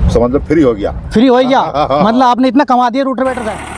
समझ लो फ्री हो गया। फ्री हो गया। मतलब आपने इतना कमा दिया रोटावेटर से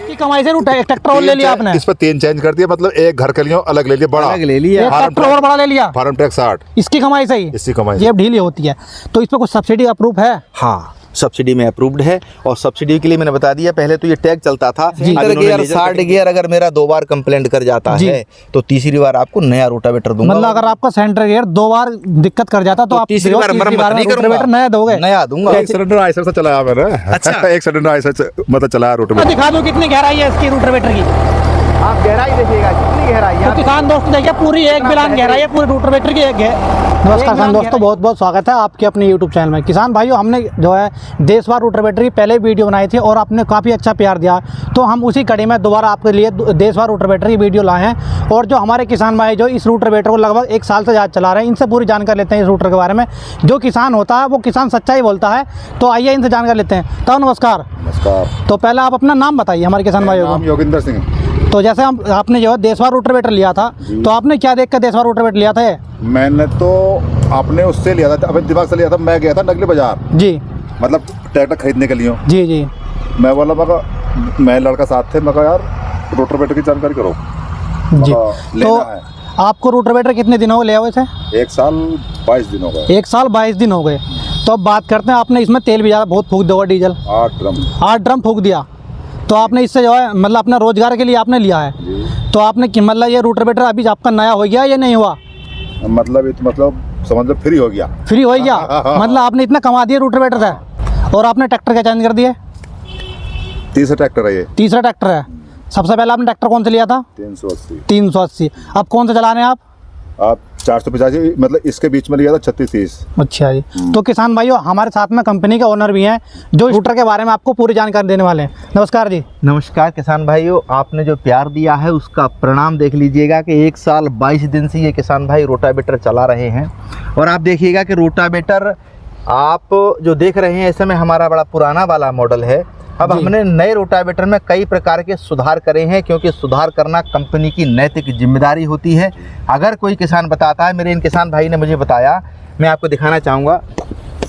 की कमाई से ट्रैक्टर और ले लिया आपने। इस पर 3 चेंज कर दिया, मतलब एक घर के लिए अलग ले लिया, बड़ा अलग ले लिया, एक ट्रैक्टर और बड़ा ले लिया, फार्म ट्रैक 60 इसकी कमाई से ही। इसकी कमाई जेब ढीली होती है। तो इस पर कुछ सब्सिडी अप्रूव है? हाँ, सब्सिडी में अप्रूव्ड है। और सब्सिडी के लिए मैंने बता दिया, पहले तो ये टैग चलता था गियर 60 गियर, अगर मेरा 2 बार कंप्लेंट कर जाता है तो तीसरी बार आपको नया रोटावेटर दूंगा। मतलब अगर आपका सेंटर गियर 2 बार दिक्कत कर जाता तो आप तीसरी बार मरम्मत नहीं करूंगा, रोटावेटर नया दोगे? नया दूंगा। एक सिलेंडर आइसर से चलाया मैंने। अच्छा। एक सिलेंडर आइसर से मतलब चलाया रोटावेटर। दिखा दो कितनी गहराई है इसकी रोटावेटर की। आप गहराई देखिएगा कितनी गहराई है। तो किसान दोस्तों देखिए पूरी एक बिलान गहराई है पूरी रोटावेटर की। एक है। नमस्कार किसान दोस्तों, बहुत बहुत स्वागत है आपके अपने YouTube चैनल में। किसान भाइयों, हमने जो है देशवार रोटावेटर की पहले वीडियो बनाई थी और आपने काफ़ी अच्छा प्यार दिया, तो हम उसी कड़ी में दोबारा आपके लिए देशवार रोटावेटर की वीडियो लाए हैं। और जो हमारे किसान भाई जो इस रोटावेटर को लगभग 1 साल से ज़्यादा चला रहे हैं, इनसे पूरी जानकारी लेते हैं इस रोटर के बारे में। जो किसान होता है वो किसान सच्चाई बोलता है, तो आइए इनसे जानकारी लेते हैं। तो नमस्कार। नमस्कार। तो पहले आप अपना नाम बताइए हमारे किसान भाइयों को। योगिंदर सिंह। तो जैसे आपने जो है देशवार रोटावेटर लिया था, तो आपने क्या देख कर देशवार रोटावेटर लिया था? मैंने तो अपने उससे लिया था, अपने दिमाग से लिया था। मैं गया था नगली बाजार जी, मतलब ट्रैक्टर खरीदने के लिए। जी जी। मैं बोला मैं लड़का साथ थे, मैं कहा यार रोटावेटर की जानकारी करो जी। लेना तो है। आपको रोटावेटर कितने दिन हो गए लिया हुए थे? 1 साल 22 दिन हो गए। 1 साल 22 दिन हो गए। तो अब बात करते हैं, आपने इसमें तेल भी ज़्यादा बहुत फूक दिया, डीजल 8 ड्रम फूक दिया। तो आपने इससे जो है मतलब अपना रोजगार के लिए आपने लिया है। तो आपने मतलब ये रोटावेटर अभी आपका नया हो गया या नहीं हुआ? मतलब समझ लो फ्री हो गया। फ्री हो गया। मतलब आपने इतना कमा दिया रोटावेटर से। और आपने ट्रैक्टर क्या चेंज कर दिए? तीसरा ट्रैक्टर है ये। तीसरा ट्रैक्टर है। सबसे पहले आपने ट्रैक्टर कौन सा लिया था? 380। अब कौन सा चला रहे हैं आप 485, मतलब इसके बीच में लिया था 3630। अच्छा जी। तो किसान भाइयों, हमारे साथ में कंपनी के ओनर भी हैं जो रोटर के बारे में आपको पूरी जानकारी देने वाले हैं। नमस्कार जी। नमस्कार किसान भाइयों, आपने जो प्यार दिया है उसका परिणाम देख लीजिएगा कि 1 साल 22 दिन से ये किसान भाई रोटावेटर चला रहे हैं। और आप देखिएगा कि रोटावेटर आप जो देख रहे हैं इस समय हमारा बड़ा पुराना वाला मॉडल है। अब हमने नए रोटावेटर में कई प्रकार के सुधार करे हैं, क्योंकि सुधार करना कंपनी की नैतिक जिम्मेदारी होती है। अगर कोई किसान बताता है, मेरे इन किसान भाई ने मुझे बताया, मैं आपको दिखाना चाहूँगा,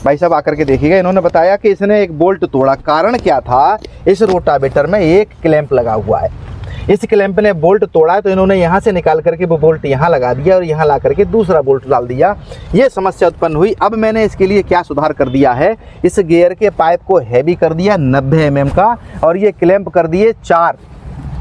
भाई साहब आकर के देखिएगा। इन्होंने बताया कि इसने एक बोल्ट तोड़ा। कारण क्या था? इस रोटावेटर में एक क्लैंप लगा हुआ है, इस क्लैंप ने बोल्ट तोड़ा है, तो इन्होंने यहाँ से निकाल करके वो बोल्ट यहाँ लगा दिया और यहाँ ला करके दूसरा बोल्ट डाल दिया। ये समस्या उत्पन्न हुई। अब मैंने इसके लिए क्या सुधार कर दिया है, इस गियर के पाइप को हैवी कर दिया 90 mm का, और ये क्लैंप कर दिए 4।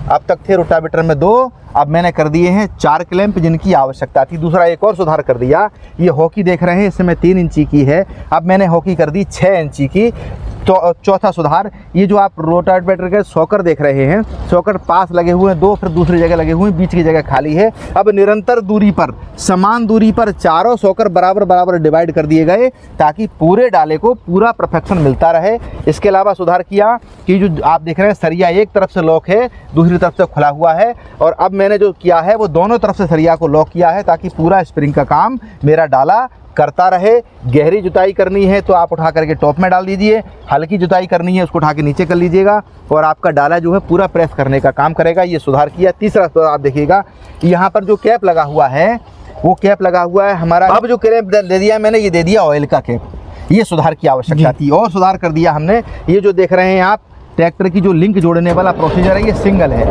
अब तक थे रोटावेटर में 2, अब मैंने कर दिए हैं 4 क्लैंप जिनकी आवश्यकता थी। दूसरा एक और सुधार कर दिया, ये हॉकी देख रहे हैं इसमें 3 इंची की है, अब मैंने हॉकी कर दी 6 इंची की। तो चौथा सुधार, ये जो आप रोटावेटर के सॉकर देख रहे हैं, सॉकर पास लगे हुए हैं 2, फिर दूसरी जगह लगे हुए हैं, बीच की जगह खाली है। अब निरंतर दूरी पर, समान दूरी पर चारों सॉकर बराबर बराबर डिवाइड कर दिए गए, ताकि पूरे डाले को पूरा परफेक्शन मिलता रहे। इसके अलावा सुधार किया कि जो आप देख रहे हैं सरिया एक तरफ से लॉक है, दूसरी तरफ से खुला हुआ है, और अब मैंने जो किया है वो दोनों तरफ से सरिया को लॉक किया है, ताकि पूरा स्प्रिंग का काम मेरा डाला करता रहे। गहरी जुताई करनी है तो आप उठा करके टॉप में डाल दीजिए, हल्की जुताई करनी है उसको उठा के नीचे कर लीजिएगा, और आपका डाला जो है पूरा प्रेस करने का काम करेगा। ये सुधार किया। तीसरा सुधार आप देखिएगा, यहाँ पर जो कैप लगा हुआ है वो कैप लगा हुआ है हमारा। अब जो कैप दे दिया मैंने, ये दे दिया ऑयल का कैप। ये सुधार की आवश्यकता थी। और सुधार कर दिया हमने, ये जो देख रहे हैं आप ट्रैक्टर की जो लिंक जोड़ने वाला प्रोसीजर है, ये सिंगल है।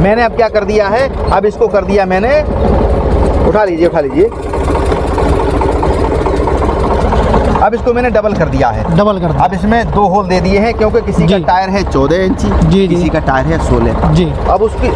मैंने अब क्या कर दिया है, अब इसको कर दिया मैंने, उठा लीजिए, अब इसको मैंने डबल कर दिया है। डबल कर दिया। अब इसमें 2 होल दे दिए हैं, क्योंकि किसी का टायर है 14 इंची, किसी का टायर है 16 जी। अब उसकी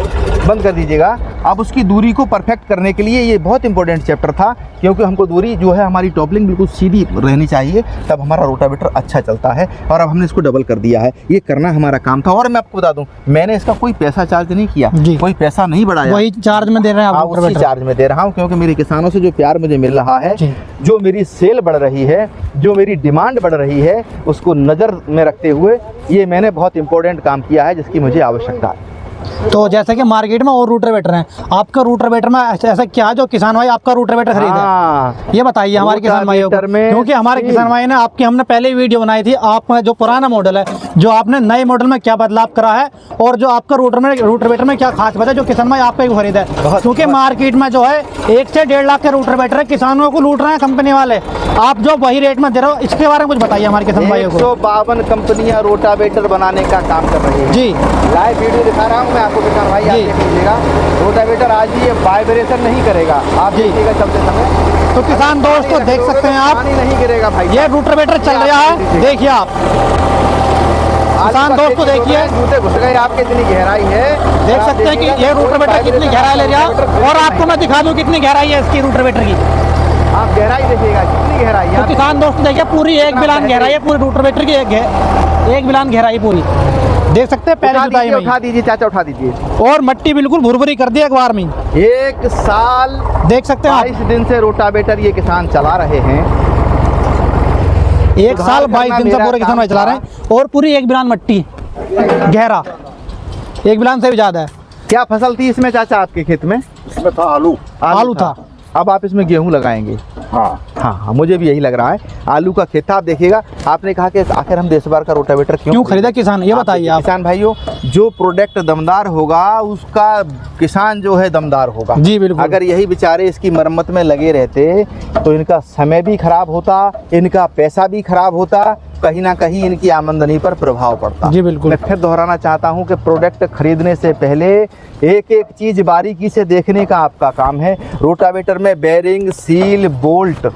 बंद कर दीजिएगा। अब उसकी दूरी को परफेक्ट करने के लिए ये बहुत इंपॉर्टेंट चैप्टर था, क्योंकि हमको दूरी जो है हमारी टॉपलिंग बिल्कुल सीधी रहनी चाहिए, तब हमारा रोटावेटर अच्छा चलता है। और अब हमने इसको डबल कर दिया है। ये करना हमारा काम था। और मैं आपको बता दूं, मैंने इसका कोई पैसा चार्ज नहीं किया, कोई पैसा नहीं बढ़ाया, वही चार्ज में दे रहे हैं आप? उसी चार्ज में दे रहा हूँ, क्योंकि मेरे किसानों से जो प्यार मुझे मिल रहा है, जो मेरी सेल बढ़ रही है, जो मेरी डिमांड बढ़ रही है, उसको नज़र में रखते हुए ये मैंने बहुत इंपॉर्टेंट काम किया है जिसकी मुझे आवश्यकता है। तो जैसे कि मार्केट में और रूटरवेटर हैं, आपका रूटरवेटर में ऐसा क्या जो किसान भाई आपका रूटरवेटर खरीदे? हाँ। ये बताइए हमारे किसान भाइयों को, रोटावेटर में क्योंकि हमारे किसान भाई ने आपकी हमने पहले ही वीडियो बनाई थी, आपका जो पुराना मॉडल है, जो आपने नए मॉडल में क्या बदलाव करा है और जो आपका रूटरवेटर में क्या खास बात है जो किसान भाई आपका ही खरीदा है। क्योंकि मार्केट में जो है 1 से 1.5 लाख के रूटरवेटर किसानों को लूट रहे हैं कंपनी वाले, आप जो वही रेट में दे रहे हो, इसके बारे में कुछ बताइए हमारे किसान भाइयों को। 152 कंपनियां रोटावेटर बनाने का काम कर रही है जी, लाइव वीडियो दिखा रहा हूँ मैं आपको किसान भाई, आप जी। देख लीजिएगा। रोटावेटर आज भी ये वाइब्रेशन नहीं करेगा, आप जी। देखिएगा चलते समय। तो किसान दोस्तों देख सकते हैं आप, पानी नहीं गिरेगा भाई। ये रूटरवेटर चल रहा है, देखिए आप किसान दोस्तों देखिए, जूते घुस गए आपके, इतनी गहराई है, देख सकते हैं कि ये रूटरवेटर कितनी गहराई ले रहा है, और आपको मैं दिखा दूं कितनी गहराई है इसकी रूटरवेटर की। आप गहराई देखिएगा कितनी गहराई है। तो किसान दोस्तों देखिए पूरी 1 बिलान गहराई है, पूरी रूटरवेटर की 1 बिलान गहराई पूरी देख सकते हैं। पहले जुताई में उठा दीजिए चाचा, उठा दीजिए। और मट्टी बिल्कुल भुरभुरी कर दी एक बार में, 1 साल देख सकते हैं आप। 22 दिन से रोटावेटर ये किसान चला रहे हैं। 1 साल 22 दिन से पूरे किसान भाई चला रहे हैं, और पूरी 1 बिलान मट्टी गहरा, 1 बिलान से भी ज्यादा है। क्या फसल थी इसमें चाचा आपके खेत में? इसमें था आलू। आलू था। अब आप इसमें गेहूं लगाएंगे? हाँ हाँ, मुझे भी यही लग रहा है। आलू का खेत था। आप देखिएगा, आपने कहा कि आखिर हम देशभर का रोटावेटर क्यों खरीदा किसान, ये बताइए आप। किसान भाइयों, जो प्रोडक्ट दमदार होगा उसका किसान जो है दमदार होगा। जी बिल्कुल। अगर यही बेचारे इसकी मरम्मत में लगे रहते तो इनका समय भी खराब होता, इनका पैसा भी खराब होता, कहीं ना कहीं इनकी आमदनी पर प्रभाव पड़ता। जी बिल्कुल। मैं फिर दोहराना चाहता हूं कि प्रोडक्ट खरीदने से पहले एक एक चीज बारीकी से देखने का आपका काम है। रोटावेटर में बेरिंग, सील, बोल्ट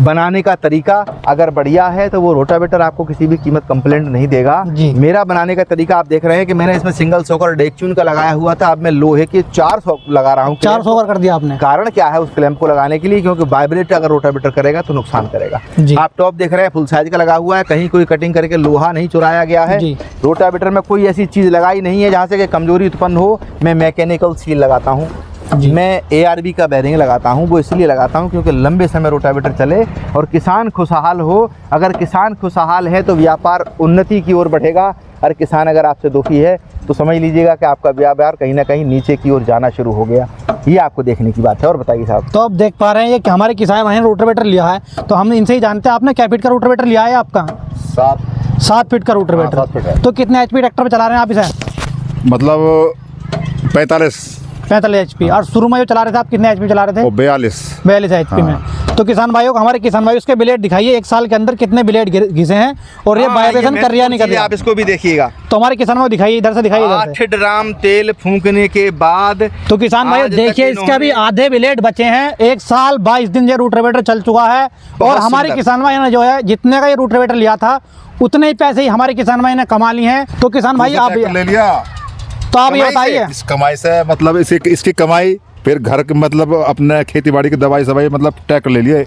बनाने का तरीका अगर बढ़िया है तो वो रोटावेटर आपको किसी भी कीमत कंप्लेंट नहीं देगा। जी। मेरा बनाने का तरीका आप देख रहे हैं कि मैंने इसमें सिंगल सॉकर डेक्चून का लगाया हुआ था, अब मैं लोहे के 4 सॉक लगा रहा हूँ। 400 कर दिया आपने। कारण क्या है उस क्लैंप को लगाने के लिए? क्योंकि वाइब्रेट अगर रोटावेटर करेगा तो नुकसान करेगा। जी। आप टॉप देख रहे हैं फुल साइज का लगा हुआ है, कहीं कोई कटिंग करके लोहा नहीं चुराया गया है। जी। रोटावेटर में कोई ऐसी चीज लगाई नहीं है जहाँ से कि कमजोरी उत्पन्न हो। मैं मैकेनिकल सील लगाता हूँ, मैं ARB का बेरिंग लगाता हूँ। वो इसलिए लगाता हूँ क्योंकि लंबे समय रोटावेटर चले और किसान खुशहाल हो। अगर किसान खुशहाल है तो व्यापार उन्नति की ओर बढ़ेगा, और किसान अगर आपसे दुखी है तो समझ लीजिएगा कि आपका व्यापार कहीं ना कहीं नीचे की ओर जाना शुरू हो गया। ये आपको देखने की बात है। और बताइए साहब। तो अब देख पा रहे हैं ये कि हमारे किसान भाई ने रोटावेटर लिया है, तो हम इनसे ही जानते हैं आपने क्या फीट का रोटावेटर लिया है आपका? 7 फीट का रोटावेटर। 7 फीट है। तो कितने HP ट्रैक्टर पे चला रहे हैं आप इसे? मतलब 45 HP। और शुरू में जो चला रहे थे आप कितने HP चला रहे थे? और 42 HP में। तो किसान भाइयों को, हमारे किसान भाई उसके ब्लेड दिखाइए 1 साल के अंदर कितने ब्लेड घिसे हैं और ये वाइब्रेशन कर रहा नहीं कर रहा। आप इसको भी देखिएगा। तो हमारे किसान भाई दिखाइए, इधर से दिखाइए, इधर से। 8 ड्राम तेल फूंकने के बाद तो किसान भाई आज तक देखिए इसके अभी आधे ब्लेड बचे हैं। 1 साल 22 दिन ये रूटरवेटर चल चुका है, और हमारे सुंदर। किसान भाई ने जो है जितने का ये रूटरवेटर लिया था उतने ही पैसे ही हमारे किसान भाई ने कमा लिए हैं। तो किसान भाई आप ले लिया। तो आप ये कमाई से। बताइए, इस कमाई से मतलब इसकी कमाई, फिर घर के मतलब अपने खेती बाड़ी की दवाई सवाई मतलब ट्रैक्टर ले लिए।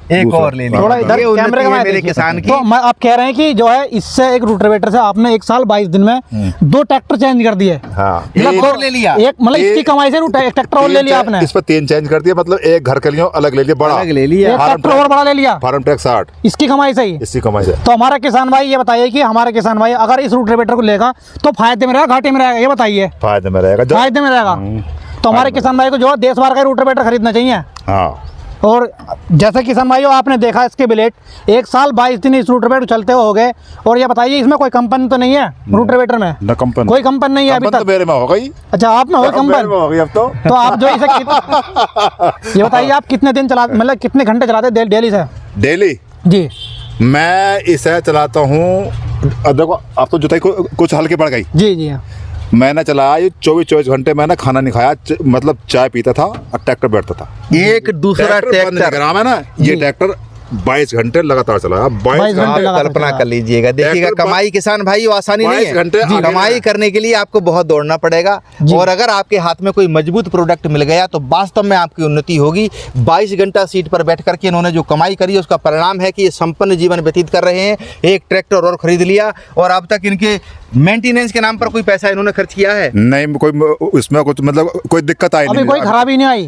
एक दूसरा। और ले लिया। थोड़ा इधर ये उन्नति कैमरे का है मैं मेरे देखिए। किसान की। तो मैं आप कह रहे हैं कि जो है इससे एक रूटरवेटर से आपने 1 साल 22 दिन में 2 ट्रैक्टर चेंज कर दिए। हाँ मतलब ले लिया। एक मतलब इसकी कमाई से एक ट्रैक्टर और ले लिया आपने। इस पर 3 चेंज कर दिया, मतलब एक घर के लिए अलग ले लिया, बड़ा अलग ले लिया। एक ट्रैक्टर और बड़ा ले लिया फार्म ट्रैक 60 इसकी कमाई से ही। इसकी कमाई से। तो हमारा किसान भाई ये बताइए कि हमारा किसान भाई अगर इस रूटरवेटर को लेगा तो फायदे में रहेगा घाटे में रहेगा, ये बताइए। फायदे में रहेगा। फायदे में रहेगा। तो हमारे किसान भाई को जो है देश भर का रूटरवेटर खरीदना चाहिए। हाँ। और जैसे किसान भाइयों आपने देखा इसके ब्लेड 1 साल 22 दिन इस रूटरवेटर चलते हो गए। और ये बताइए इसमें कोई कंपनी तो नहीं है रूटरवेटर में? न कंपनी, कोई कंपनी नहीं है अभी कंपनी तक। तो मेरे में हो गई। अच्छा आप में हो मेरे में कंपनी? हो गई अब तो। तो आप जो इसे ये बताइए आप कितने दिन चला, मतलब कितने घंटे चलाते डेली से? डेली जी मैं इसे चलाता हूँ। अब देखो अब तो जुताई कुछ हल्की पड़ गई। जी जी मैंने चलाया ये 24 घंटे मैंने खाना नहीं खाया, मतलब चाय पीता था और ट्रैक्टर बैठता था। एक दूसरा बंद नहीं ट्रैक्टर करा मैं ना, ये ट्रैक्टर 22 घंटे लगातार चलाया। 22 घंटे घंटे लगा कल्पना कर लीजिएगा। देखिएगा ट्रैक्टर कमाई किसान भाई आसानी नहीं 22 है। घंटे आगे कमाई है। करने के लिए आपको बहुत दौड़ना पड़ेगा। जी। और अगर आपके हाथ में कोई मजबूत प्रोडक्ट मिल गया तो वास्तव में आपकी उन्नति होगी। 22 घंटा सीट पर बैठ करके इन्होंने जो कमाई करी उसका परिणाम है कि ये संपन्न जीवन व्यतीत कर रहे हैं। एक ट्रैक्टर और खरीद लिया और अब तक इनके मेंटेनेंस के नाम पर कोई पैसा इन्होंने खर्च किया है? नहीं, कोई इसमें कुछ मतलब कोई दिक्कत आई अभी नहीं, कोई खराबी नहीं आई।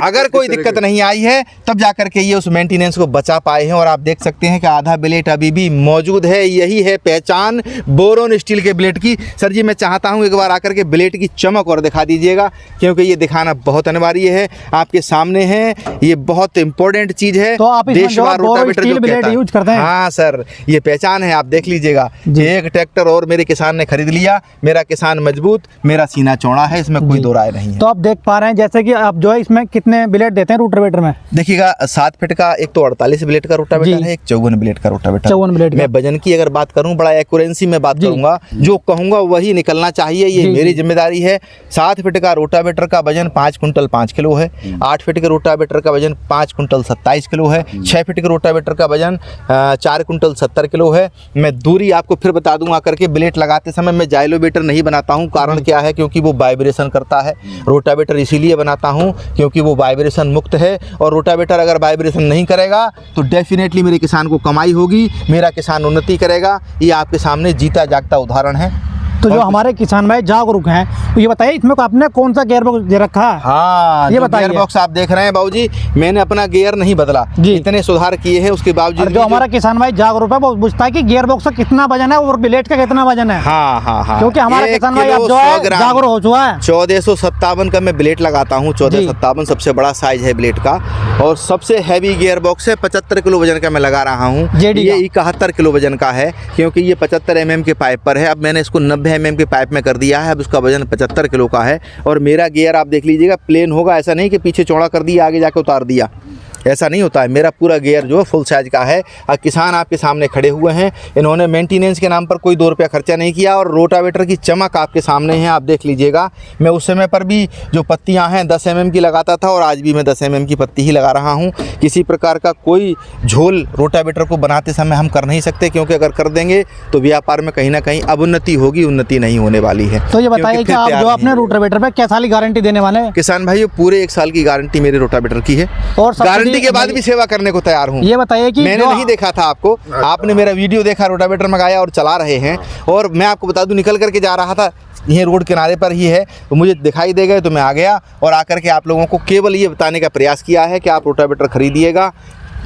अगर कोई दिक्कत नहीं आई है तब जाकर के ये उस मेंटेनेंस को बचा पाए हैं। और आप देख सकते हैं कि आधा ब्लेड अभी भी मौजूद है। यही है पहचान बोरोन स्टील के ब्लेड की। सर जी, मैं चाहता हूं एक बार आकर के ब्लेड की चमक और दिखा दीजिएगा, क्योंकि ये दिखाना बहुत अनिवार्य है। आपके सामने है, ये बहुत इंपॉर्टेंट चीज है। तो आप इसमें जो रोटावेटर स्टील ब्लेड यूज करते हैं? हाँ सर, ये पहचान है, आप देख लीजिएगा। एक ट्रैक्टर और मेरे किसान ने खरीद लिया। मेरा किसान मजबूत, मेरा सीना चौड़ा है, इसमें कोई दो राय नहीं है। तो आप देख पा रहे हैं जैसे कि आप जो है इसमें कितने ब्लेड देते हैं रोटावेटर में? देखिएगा, 7 फीट का एक तो 48 ब्लेड का रोटावेटर है, एक 54 ब्लेड का रोटावेटर। 54 ब्लेड। मैं वजन की अगर बात करूं, बड़ा एक्यूरेंसी में बात करूंगा, जो कहूंगा वही निकलना चाहिए, ये मेरी जिम्मेदारी है। 7 फीट का रोटावेटर का वजन 5 कुंटल 5 किलो है। 8 फीट के रोटावेटर का वजन 5 कुंटल 27 किलो है। 6 फीट के रोटावेटर का वजन 4 कुंटल 70 किलो है। मैं दूरी आपको फिर बता दूं आकर के, ब्लेड लगाते समय मैं जाइलोवेटर नहीं बनाता हूं। कारण क्या है? क्योंकि वो वाइब्रेशन करता है। रोटावेटर इसीलिए बनाता हूं क्योंकि वो वाइब्रेशन मुक्त है। और रोटावेटर अगर वाइब्रेशन नहीं करेगा तो डेफिनेटली मेरे किसान को कमाई होगी, मेरा किसान उन्नति करेगा। ये आपके सामने जीता जागता उदाहरण है। तो जो हमारे किसान भाई जागरूक हैं, तो ये बताइए इसमें आपने कौन सा गियर बॉक्स दे रखा है? हाँ, ये बताइए। गियर बॉक्स आप देख रहे हैं बाबूजी, मैंने अपना गियर नहीं बदला, इतने सुधार किए हैं उसके बावजूद। जो हमारा किसान भाई जागरूक है वो पूछता है कि गियर बॉक्स का कितना वजन है और ब्लेड का कितना वजन है। हाँ हाँ हाँ, क्योंकि हमारा किसान भाई अब जो है जागरूक हो चुका है। 1457 का मैं ब्लेड लगाता हूँ। 1457 सबसे बड़ा साइज है ब्लेड का। और सबसे हैवी गियर बॉक्स है, 75 किलो वजन का मैं लगा रहा हूँ। ये 71 किलो वजन का है, क्योंकि ये 75 mm के पाइप पर है। अब मैंने इसको 90 mm के पाइप में कर दिया है। अब उसका वजन 75 किलो का है। और मेरा गियर आप देख लीजिएगा प्लेन होगा, ऐसा नहीं कि पीछे चौड़ा कर दिया आगे जाके उतार दिया, ऐसा नहीं होता है। मेरा पूरा गियर जो फुल साइज का है। और किसान आपके सामने खड़े हुए हैं, इन्होंने मेंटेनेंस के नाम पर कोई 2 रुपया खर्चा नहीं किया। और रोटावेटर की चमक आपके सामने है, आप देख लीजिएगा। मैं उस समय पर भी जो पत्तियां हैं 10 mm की लगाता था, और आज भी मैं 10 mm की पत्ती ही लगा रहा हूं। किसी प्रकार का कोई झोल रोटावेटर को बनाते समय हम कर नहीं सकते, क्योंकि अगर कर देंगे तो व्यापार में कहीं ना कहीं अवुन्नति होगी, उन्नति नहीं होने वाली है। तो ये बताइए कि आप जो अपने रोटावेटर पे क्या साल की गारंटी देने वाले हैं? किसान भाई, पूरे 1 साल की गारंटी मेरे रोटावेटर की है, और गारंटी के बाद भी सेवा करने को तैयार हूँ। ये बताइए कि मैंने नहीं देखा था आपको, आपने मेरा वीडियो देखा, रोटावेटर मंगाया और चला रहे हैं। और मैं आपको बता दूं, निकल करके जा रहा था, ये रोड किनारे पर ही है, तो मुझे दिखाई दे गए तो मैं आ गया और आकर के आप लोगों को केवल ये बताने का प्रयास किया है कि आप रोटावेटर खरीदिएगा।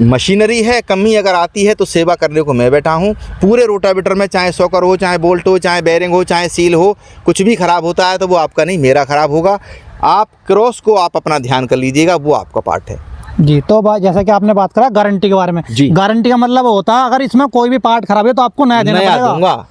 मशीनरी है, कमी अगर आती है तो सेवा करने को मैं बैठा हूँ। पूरे रोटावेटर में चाहे सॉकर हो, चाहे बोल्ट हो, चाहे बेरिंग हो, चाहे सील हो, कुछ भी खराब होता है तो वो आपका नहीं, मेरा खराब होगा। आप क्रॉस को आप अपना ध्यान कर लीजिएगा, वो आपका पार्ट है जी। तो जैसा कि आपने बात करा गारंटी के बारे में, गारंटी का मतलब होता है अगर इसमें कोई भी पार्ट खराब है तो आपको नया देना पड़ेगा,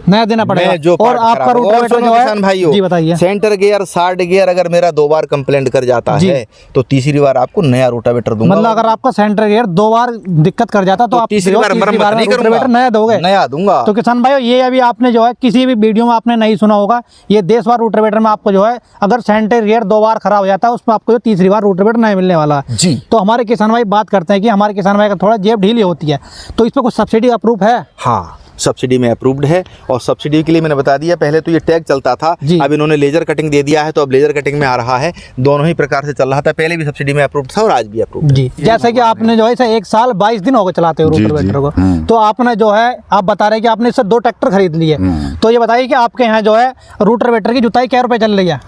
नया देना पड़ेगा। जो और आपका रोटावेटर जो है, भाइयों, जी बताइए, सेंटर गियर, शार्ट गियर अगर मेरा 2 बार कंप्लेंट कर जाता है तो तीसरी बार आपको नया रोटावेटर दूंगा। मतलब अगर आपका सेंटर गियर 2 बार दिक्कत कर जाता तो आप तीसरी बार मरम्मत नहीं करूंगा, रोटावेटर नया दोगे, नया दूंगा। तो किसान भाइयों, ये अभी आपने जो है किसी भी वीडियो में आपने नहीं सुना होगा, ये देशवार रोटावेटर में आपको जो है अगर सेंटर गियर 2 बार खराब हो जाता है उसमें आपको तीसरी बार रोटावेटर नहीं मिलने वाला है जी। तो हमारे किसान भाई बात करते हैं कि हमारे किसान भाई का थोड़ा जेब ढीली होती है, तो इस पर कुछ सब्सिडी अप्रूव है? हाँ, सब्सिडी में अप्रूव्ड है। और सब्सिडी के लिए मैंने बता दिया, पहले तो ये टैग चलता था, अब इन्होंने लेजर कटिंग दे दिया है, तो अब लेजर कटिंग में आ रहा है। दोनों ही प्रकार से चल रहा था, पहले भी सब्सिडी में अप्रूव्ड था और आज भी अप्रूव्ड जी। जैसे कि आपने जो है 1 साल 22 दिन हो गए चलाते हो रोटावेटर को, तो आपने जो है आप बता रहे हैं कि आपने इससे 2 ट्रैक्टर खरीद लिए, तो ये बताइए कि आपके यहाँ जो है रोटावेटर की जुताई क्या रुपए चल रही है?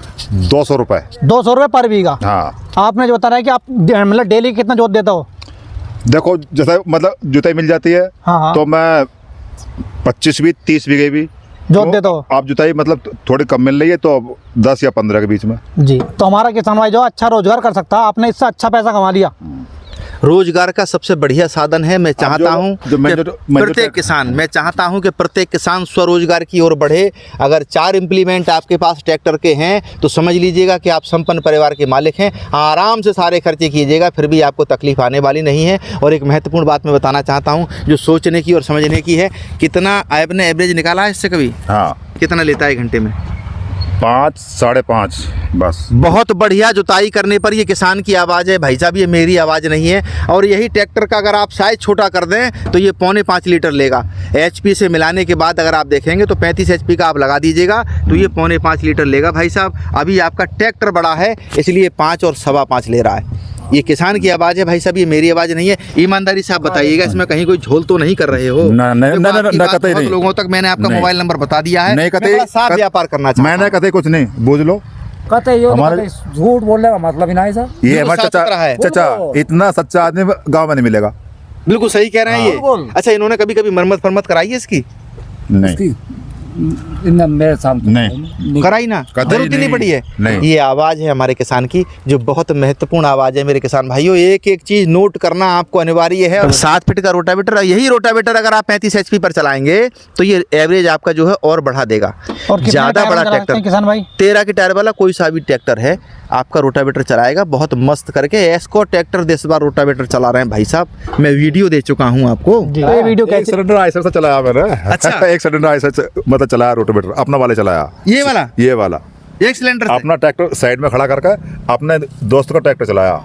200 रुपए। 200 रुपए पर बीघा। हाँ। आपने जो बता रहा है कि आप मतलब डेली कितना जोत देता हो? देखो, जैसे मतलब जुताई मिल जाती है तो मैं 25 भी 30 बीघे भी जोत देता हो। आप जुताई मतलब थोड़ी कम मिल रही है तो 10 या 15 के बीच में जी। तो हमारा किसान भाई जो अच्छा रोजगार कर सकता है, आपने इससे अच्छा पैसा कमा लिया। रोजगार का सबसे बढ़िया साधन है। मैं चाहता हूं कि प्रत्येक किसान स्वरोजगार की ओर बढ़े। अगर 4 इम्प्लीमेंट आपके पास ट्रैक्टर के हैं तो समझ लीजिएगा कि आप संपन्न परिवार के मालिक हैं। आराम से सारे खर्चे कीजिएगा, फिर भी आपको तकलीफ आने वाली नहीं है। और एक महत्वपूर्ण बात मैं बताना चाहता हूं जो सोचने की और समझने की है। कितना आपने एवरेज निकाला है इससे कभी? हाँ। कितना लेता है घंटे में? 5 साढ़े 5 बस। बहुत बढ़िया जुताई करने पर ये किसान की आवाज़ है भाई साहब, ये मेरी आवाज़ नहीं है। और यही ट्रैक्टर का अगर आप साइज छोटा कर दें तो ये 4.5 लीटर लेगा। HP से मिलाने के बाद अगर आप देखेंगे तो 35 HP का आप लगा दीजिएगा तो ये 4.5 लीटर लेगा भाई साहब। अभी आपका ट्रैक्टर बड़ा है इसलिए 5 और 5.25 ले रहा है। ये किसान की आवाज़ है भाई साहब, ये मेरी आवाज़ नहीं है। ईमानदारी से आप बताइएगा, इसमें कहीं कोई झोल तो नहीं कर रहे हो? कतई नहीं। लोगों तक मैंने आपका नहीं। मोबाइल नंबर बता दिया है, नहीं, मैं बड़ा साफ व्यापार करना चाहता हूं। मैंने कतई कुछ नहीं, बूझ लो। हमारे झूठ बोलने का मतलब ही नहीं सर। ये हमारे चाचा इतना सच्चा आदमी गाँव में नहीं मिलेगा। बिल्कुल सही कह रहे हैं ये। अच्छा, इन्होंने कभी कभी मरम्मत फरमत कराई है इसकी? नहीं मेरे सामने नहीं कराई ना, जरूरत ही नहीं पड़ी है। नहीं। ये आवाज़ है हमारे किसान की, जो बहुत महत्वपूर्ण आवाज़ है मेरे किसान भाइयों। एक एक चीज़ नोट करना आपको अनिवार्य है। 7 फीट का रोटावेटर, यही रोटावेटर अगर आप 35 HP पर चलाएंगे तो ये एवरेज आपका जो है और बढ़ा देगा। और ज़्यादा बड़ा ट्रैक्टर किसान भाई 13 के टायर वाला कोई सा भी ट्रैक्टर है आपका रोटावेटर चलाएगा बहुत मस्त करके। एस्को ट्रैक्टर 10 बार रोटावेटर चला रहे हैं भाई साहब, मैं वीडियो दे चुका हूँ आपको। ये वीडियो एक कैसे सिलेंडर ऐसा से चलाया मैंने। अच्छा। एक सिलेंडर ऐसा मतलब चलाया, रोटावेटर अपना वाले चलाया। ये वाला एक सिलेंडर से? अपना ट्रैक्टर साइड में खड़ा करके अपने दोस्त का ट्रैक्टर चलाया।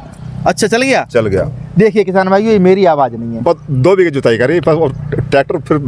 अच्छा, चल गया। देखिए किसान भाइयों, ये मेरी आवाज़ नहीं है। 2 बीघे जुताई करी पर ट्रैक्टर फिर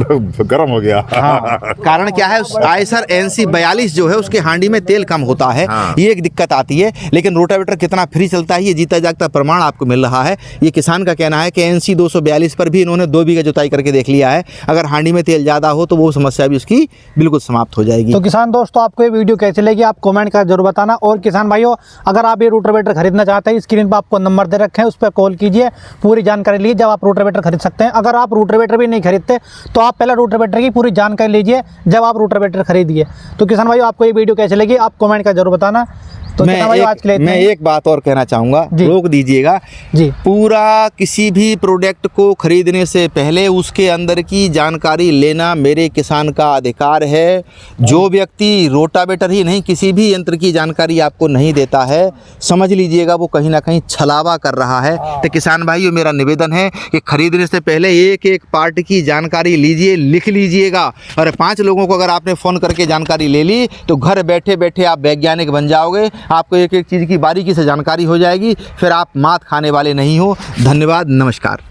गर्म हो गया। हाँ, कारण क्या है, आयसर NC 42 जो है उसके हांडी में तेल कम होता है। हाँ। ये एक दिक्कत आती है। लेकिन रोटावेटर कितना फ्री चलता है ये जीता जागता प्रमाण आपको मिल रहा है। ये किसान का कहना है कि NC 242 पर भी इन्होंने 2 बीघे जुताई करके देख लिया है। अगर हांडी में तेल ज़्यादा हो तो वो समस्या भी उसकी बिल्कुल समाप्त हो जाएगी। तो किसान दोस्तों, आपको ये वीडियो कैसी लगी आप कमेंट कर जरूर बताना। और किसान भाइयों, अगर आप ये रोटावेटर खरीदना चाहते हैं, स्क्रीन पर आपको नंबर दे रखे हैं, उस पर कॉल कीजिए, पूरी जानकारी लीजिए जब आप रोटावेटर खरीद सकते हैं। अगर आप रोटावेटर भी नहीं खरीदते तो आप पहले रोटावेटर की पूरी जानकारी लीजिए जब आप रोटावेटर खरीदिए। तो किसान भाइयों, आपको ये वीडियो कैसी लगी आप कमेंट कर जरूर बताना। तो किसान भाइयों, आज के लिए मैं एक बात और कहना चाहूँगा, रोक दीजिएगा जी। पूरा किसी भी प्रोडक्ट को खरीदने से पहले उसके अंदर की जानकारी लेना मेरे किसान का अधिकार है। जो व्यक्ति रोटावेटर ही नहीं किसी भी यंत्र की जानकारी आपको नहीं देता है, समझ लीजिएगा वो कहीं ना कहीं छलावा कर रहा है। तो किसान भाइयों, मेरा निवेदन है कि खरीदने से पहले एक एक पार्ट की जानकारी लीजिए, लिख लीजिएगा। और 5 लोगों को अगर आपने फ़ोन करके जानकारी ले ली तो घर बैठे बैठे आप वैज्ञानिक बन जाओगे। आपको एक एक चीज़ की बारीकी से जानकारी हो जाएगी, फिर आप मात खाने वाले नहीं हो। धन्यवाद, नमस्कार।